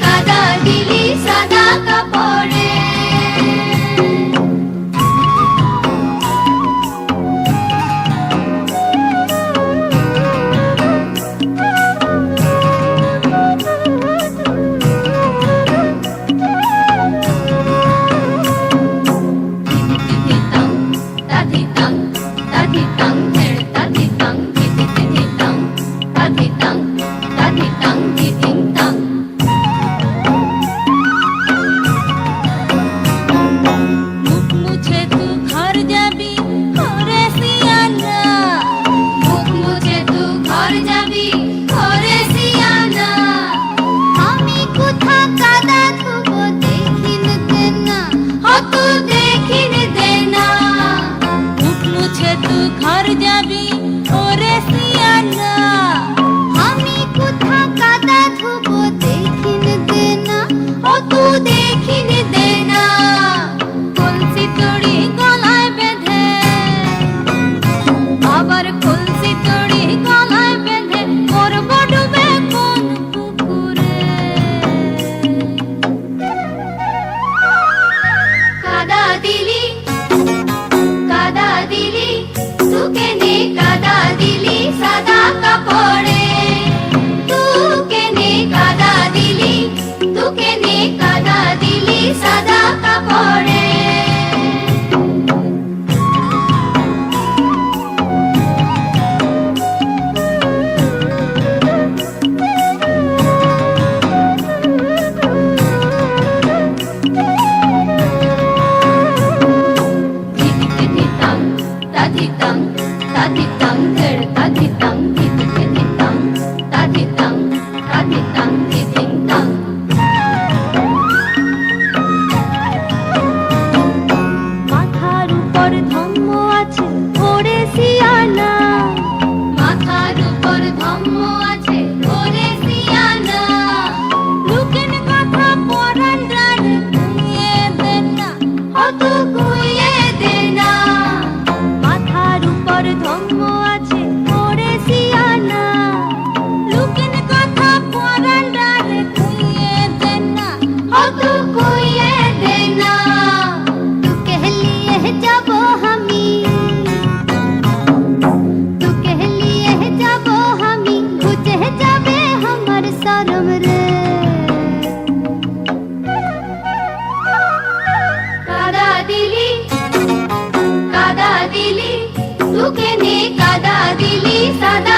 কাদা দিলি সাদা কাপড়ে। घर जाबी ओरे सियाना আমি কোথা কাদা ধুবো দেখিন দেনা ও তু দেখিন দেনা। কলসি তড়ি গলায় বেঁধে আবার কলসি তড়ি গলায় বেঁধে করব ডুবে কোন পুকুরে। কাদা দিলি কাদা দিলি তুকে নে কাদা দিলি সাদা কাপড়ে। তুকে নে কাদা দিলি তুকে নে কাদা দিলি সাদা কাপড়ে। Taditang, taditang, taditang, taditang, taditang, taditang, taditang. মাথার উপর ধম্ম আছে ওরে সিয়ানা মাথার উপর ধম্ম আছে ওরে সিয়ানা। লুকেন কথা পরান রানে কুইয়ে দেন না ও তু কুইয়ে দেনা। মাথার উপর ধম্ম আছে ওরে সিয়ানা লুকেন কথা পরান রানে কুইয়ে দেন না ও তু কুইয়ে দেনা। তু कहलिए যাব আমি তু कहलिए যাব আমি বুঝে যাবে हमर शरम रे। কাদা দিলি তুকে নে কাদা দিলি সাদা